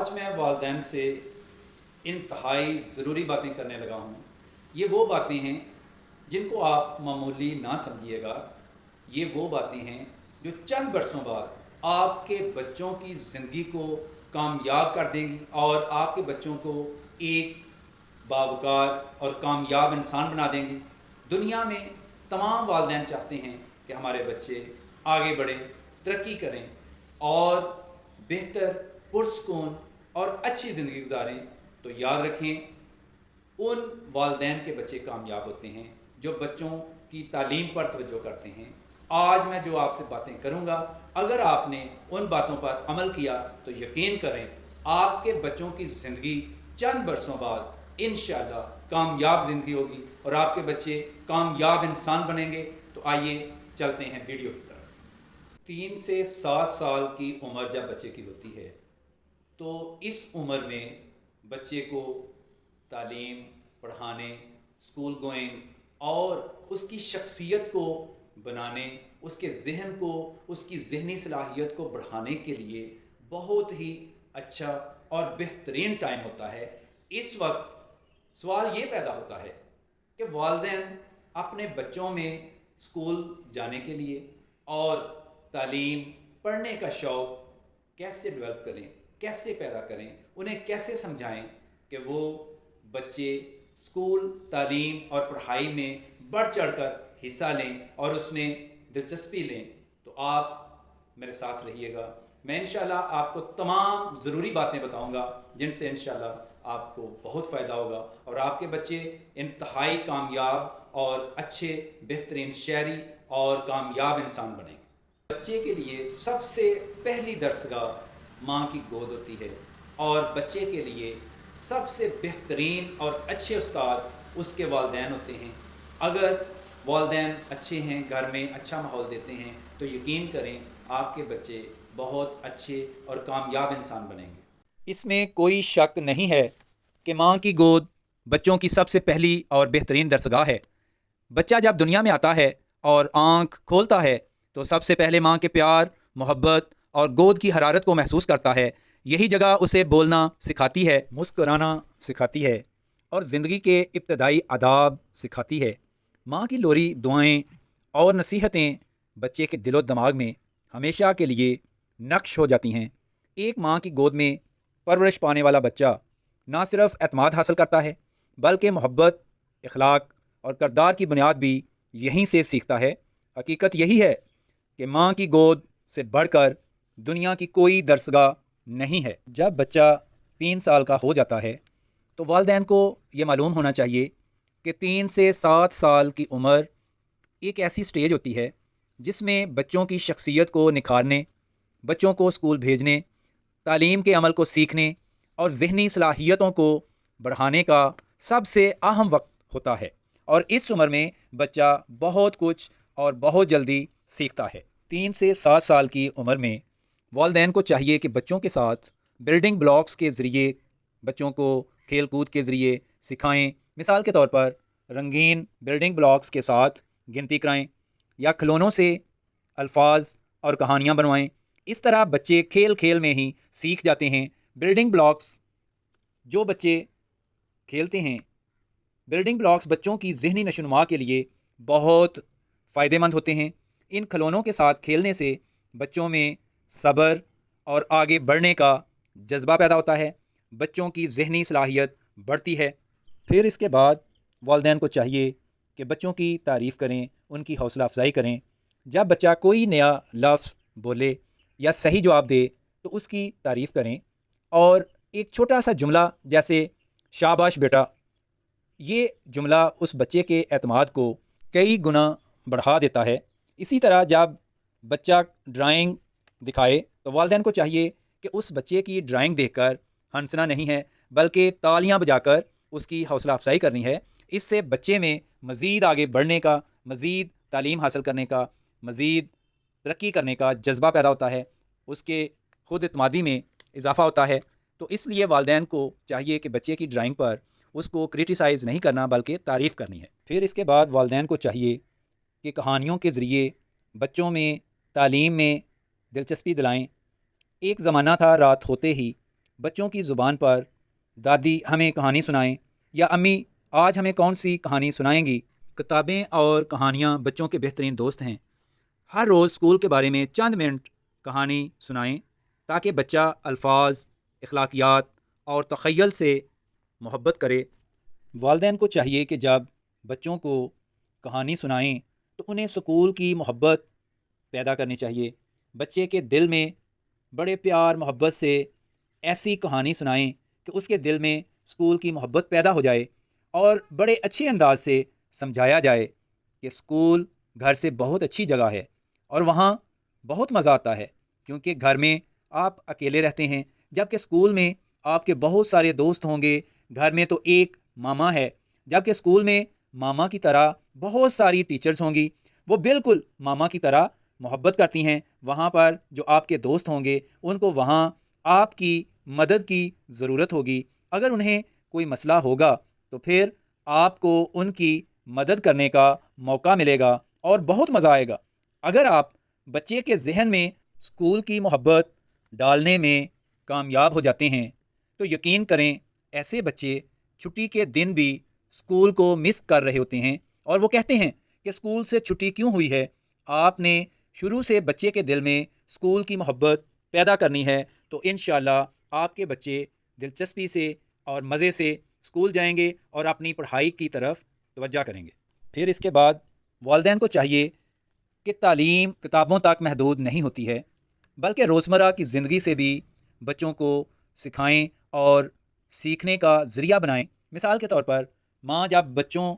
आज मैं वालदैन से इंतहाई ज़रूरी बातें करने लगा हूँ। ये वो बातें हैं जिनको आप मामूली ना समझिएगा। ये वो बातें हैं जो चंद बरसों बाद आपके बच्चों की ज़िंदगी को कामयाब कर देंगी और आपके बच्चों को एक बावकार और कामयाब इंसान बना देंगी। दुनिया में तमाम वालिदैन चाहते हैं कि हमारे बच्चे आगे बढ़ें, तरक्की करें और बेहतर, पुरस्कून और अच्छी ज़िंदगी गुजारें। तो याद रखें, उन वालिदैन के बच्चे कामयाब होते हैं जो बच्चों की तालीम पर तवज्जो करते हैं। आज मैं जो आपसे बातें करूंगा, अगर आपने उन बातों पर अमल किया तो यकीन करें आपके बच्चों की ज़िंदगी चंद बरसों बाद इंशाअल्लाह कामयाब ज़िंदगी होगी और आपके बच्चे कामयाब इंसान बनेंगे। तो आइए चलते हैं वीडियो की तरफ। 3 से 7 साल की उम्र जब बच्चे की होती है तो इस उम्र में बच्चे को तालीम, पढ़ाने, स्कूल गोइंग और उसकी शख्सियत को बनाने, उसके ज़हन को, उसकी ज़हनी सलाहियत को बढ़ाने के लिए बहुत ही अच्छा और बेहतरीन टाइम होता है। इस वक्त सवाल ये पैदा होता है कि वालिदैन अपने बच्चों में स्कूल जाने के लिए और तालीम, पढ़ने का शौक़ कैसे डेवलप करें, कैसे पैदा करें, उन्हें कैसे समझाएं कि वो बच्चे स्कूल, तालीम और पढ़ाई में बढ़ चढ़कर हिस्सा लें और उसमें दिलचस्पी लें। तो आप मेरे साथ रहिएगा। मैं इंशाल्लाह आपको तमाम ज़रूरी बातें बताऊंगा जिनसे इंशाल्लाह आपको बहुत फ़ायदा होगा और आपके बच्चे इंतहाई कामयाब और अच्छे, बेहतरीन शहरी और कामयाब इंसान बनेंगे। बच्चे के लिए सबसे पहली दरसगाह माँ की गोद होती है और बच्चे के लिए सबसे बेहतरीन और अच्छे उस्ताद उसके वालिदैन होते हैं। अगर वालिदैन अच्छे हैं, घर में अच्छा माहौल देते हैं, तो यकीन करें आपके बच्चे बहुत अच्छे और कामयाब इंसान बनेंगे। इसमें कोई शक नहीं है कि माँ की गोद बच्चों की सबसे पहली और बेहतरीन दरसगाह है। बच्चा जब दुनिया में आता है और आँख खोलता है तो सबसे पहले माँ के प्यार, मोहब्बत और गोद की हरारत को महसूस करता है। यही जगह उसे बोलना सिखाती है, मुस्कुराना सिखाती है और ज़िंदगी के इब्तदाई आदाब सिखाती है। माँ की लोरी दुआएं और नसीहतें बच्चे के दिलो दिमाग में हमेशा के लिए नक्श हो जाती हैं। एक माँ की गोद में परवरिश पाने वाला बच्चा ना सिर्फ एतमाद हासिल करता है बल्कि मोहब्बत, इखलाक और किरदार की बुनियाद भी यहीं से सीखता है। हकीकत यही है कि माँ की गोद से बढ़कर दुनिया की कोई दरसगाह नहीं है। जब बच्चा 3 साल का हो जाता है तो वालिदैन को ये मालूम होना चाहिए कि 3 से 7 साल की उम्र एक ऐसी स्टेज होती है जिसमें बच्चों की शख्सियत को निखारने, बच्चों को स्कूल भेजने, तालीम के अमल को सीखने और ज़हनी सलाहियतों को बढ़ाने का सबसे अहम वक्त होता है और इस उम्र में बच्चा बहुत कुछ और बहुत जल्दी सीखता है। 3 से 7 साल की उम्र में वालिदैन को चाहिए कि बच्चों के साथ बिल्डिंग ब्लॉक्स के ज़रिए बच्चों को खेल कूद के ज़रिए सिखाएं। मिसाल के तौर पर रंगीन बिल्डिंग ब्लॉक्स के साथ गिनती कराएं या खिलौनों से अल्फाज और कहानियाँ बनवाएं। इस तरह बच्चे खेल खेल में ही सीख जाते हैं। बिल्डिंग ब्लॉक्स जो बच्चे खेलते हैं, बिल्डिंग ब्लॉक्स बच्चों की ज़हनी नशोनुमा के लिए बहुत फ़ायदेमंद होते हैं। इन खिलौनों के साथ खेलने से बच्चों में सब्र और आगे बढ़ने का जज्बा पैदा होता है, बच्चों की ज़हनी सलाहियत बढ़ती है। फिर इसके बाद वालिदैन को चाहिए कि बच्चों की तारीफ़ करें, उनकी हौसला अफजाई करें। जब बच्चा कोई नया लफ्ज़ बोले या सही जवाब दे तो उसकी तारीफ़ करें और एक छोटा सा जुमला जैसे शाबाश बेटा, ये जुमला उस बच्चे के एतमाद को कई गुना बढ़ा देता है। इसी तरह जब बच्चा ड्राइंग दिखाए तो वालिदैन को चाहिए कि उस बच्चे की ड्राइंग देखकर हंसना नहीं है बल्कि तालियां बजाकर उसकी हौसला अफजाई करनी है। इससे बच्चे में मज़ीद आगे बढ़ने का, मज़ीद तालीम हासिल करने का, मज़ीद तरक्की करने का जज्बा पैदा होता है, उसके ख़ुद एतमादी में इजाफ़ा होता है। तो इसलिए वालिदैन को चाहिए कि बच्चे की ड्राइंग पर उसको क्रिटिसाइज़ नहीं करना बल्कि तारीफ़ करनी है। फिर इसके बाद वालिदैन को चाहिए कि कहानियों के ज़रिए बच्चों में तालीम में दिलचस्पी दिलाएं। एक ज़माना था रात होते ही بچوں کی زبان پر دادی ہمیں کہانی سنائیں یا امی آج ہمیں کون سی کہانی سنائیں گی۔ کتابیں اور کہانیاں بچوں کے بہترین دوست ہیں۔ ہر روز اسکول کے بارے میں چند منٹ کہانی سنائیں تاکہ بچہ الفاظ، اخلاقیات اور تخیل سے محبت کرے۔ والدین کو چاہیے کہ جب بچوں کو کہانی سنائیں تو انہیں اسکول کی محبت پیدا کرنی چاہیے۔ بچے کے دل میں بڑے پیار محبت سے ایسی کہانی سنائیں کہ اس کے دل میں اسکول کی محبت پیدا ہو جائے اور بڑے اچھے انداز سے سمجھایا جائے کہ اسکول گھر سے بہت اچھی جگہ ہے اور وہاں بہت مزہ آتا ہے، کیونکہ گھر میں آپ اکیلے رہتے ہیں جبکہ اسکول میں آپ کے بہت سارے دوست ہوں گے۔ گھر میں تو ایک ماما ہے جبکہ اسکول میں ماما کی طرح بہت ساری ٹیچرز ہوں گی، وہ بالکل ماما کی طرح محبت کرتی ہیں۔ وہاں پر جو آپ کے دوست ہوں گے ان کو وہاں آپ کی مدد کی ضرورت ہوگی۔ اگر انہیں کوئی مسئلہ ہوگا تو پھر آپ کو ان کی مدد کرنے کا موقع ملے گا اور بہت مزہ آئے گا۔ اگر آپ بچے کے ذہن میں اسکول کی محبت ڈالنے میں کامیاب ہو جاتے ہیں تو یقین کریں ایسے بچے چھٹی کے دن بھی اسکول کو مس کر رہے ہوتے ہیں اور وہ کہتے ہیں کہ اسکول سے چھٹی کیوں ہوئی ہے۔ آپ نے شروع سے بچے کے دل میں اسکول کی محبت پیدا کرنی ہے تو انشاءاللہ آپ کے بچے دلچسپی سے اور مزے سے اسکول جائیں گے اور اپنی پڑھائی کی طرف توجہ کریں گے۔ پھر اس کے بعد والدین کو چاہیے کہ تعلیم کتابوں تک محدود نہیں ہوتی ہے بلکہ روزمرہ کی زندگی سے بھی بچوں کو سکھائیں اور سیکھنے کا ذریعہ بنائیں۔ مثال کے طور پر ماں جب بچوں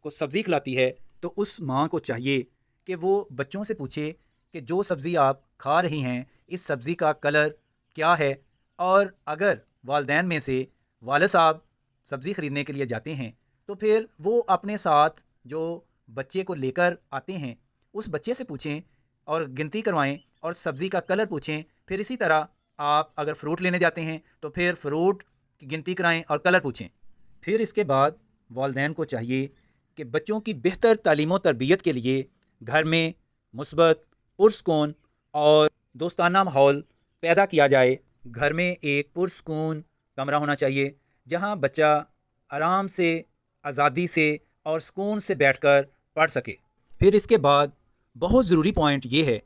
کو سبزی کھلاتی ہے تو اس ماں کو چاہیے کہ وہ بچوں سے پوچھے کہ جو سبزی آپ کھا رہی ہیں اس سبزی کا کلر کیا ہے، اور اگر والدین میں سے والد صاحب سبزی خریدنے کے لیے جاتے ہیں تو پھر وہ اپنے ساتھ جو بچے کو لے کر آتے ہیں اس بچے سے پوچھیں اور گنتی کروائیں اور سبزی کا کلر پوچھیں۔ پھر اسی طرح آپ اگر فروٹ لینے جاتے ہیں تو پھر فروٹ کی گنتی کرائیں اور کلر پوچھیں۔ پھر اس کے بعد والدین کو چاہیے کہ بچوں کی بہتر تعلیم و تربیت کے لیے گھر میں مثبت، پرسکون اور دوستانہ ماحول پیدا کیا جائے۔ گھر میں ایک پرسکون کمرہ ہونا چاہیے جہاں بچہ آرام سے، آزادی سے اور سکون سے بیٹھ کر پڑھ سکے۔ پھر اس کے بعد بہت ضروری پوائنٹ یہ ہے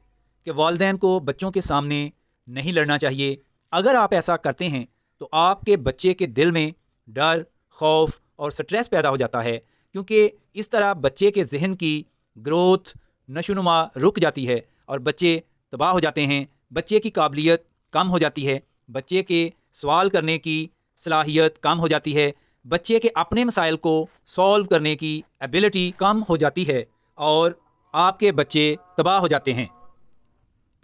کہ والدین کو بچوں کے سامنے نہیں لڑنا چاہیے۔ اگر آپ ایسا کرتے ہیں تو آپ کے بچے کے دل میں ڈر، خوف اور سٹریس پیدا ہو جاتا ہے، کیونکہ اس طرح بچے کے ذہن کی گروتھ، نشو و نما رک جاتی ہے اور بچے تباہ ہو جاتے ہیں۔ بچے کی قابلیت کم ہو جاتی ہے، بچے کے سوال کرنے کی صلاحیت کم ہو جاتی ہے، بچے کے اپنے مسائل کو سولو کرنے کی ایبلٹی کم ہو جاتی ہے اور آپ کے بچے تباہ ہو جاتے ہیں۔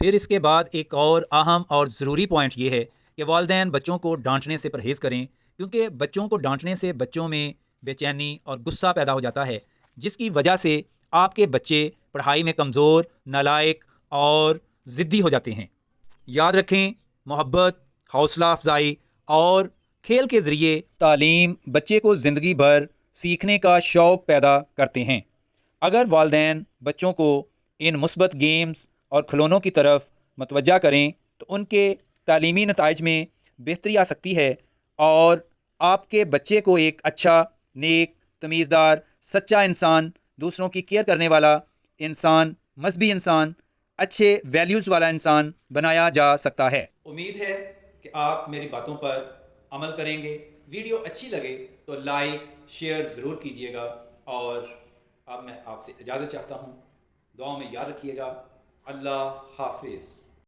پھر اس کے بعد ایک اور اہم اور ضروری پوائنٹ یہ ہے کہ والدین بچوں کو ڈانٹنے سے پرہیز کریں، کیونکہ بچوں کو ڈانٹنے سے بچوں میں بے چینی اور غصہ پیدا ہو جاتا ہے، جس کی وجہ سے آپ کے بچے پڑھائی میں کمزور، نالائق اور ضدی ہو جاتے ہیں۔ یاد رکھیں، محبت، حوصلہ افزائی اور کھیل کے ذریعے تعلیم بچے کو زندگی بھر سیکھنے کا شوق پیدا کرتے ہیں۔ اگر والدین بچوں کو ان مثبت گیمز اور کھلونوں کی طرف متوجہ کریں تو ان کے تعلیمی نتائج میں بہتری آ سکتی ہے اور آپ کے بچے کو ایک اچھا، نیک، تمیزدار، سچا انسان، دوسروں کی کیئر کرنے والا انسان، مذہبی انسان، اچھے ویلیوز والا انسان بنایا جا سکتا ہے۔ امید ہے کہ آپ میری باتوں پر عمل کریں گے۔ ویڈیو اچھی لگے تو لائک، شیئر ضرور کیجیے گا، اور اب میں آپ سے اجازت چاہتا ہوں۔ دعاؤں میں یاد رکھیے گا۔ اللہ حافظ۔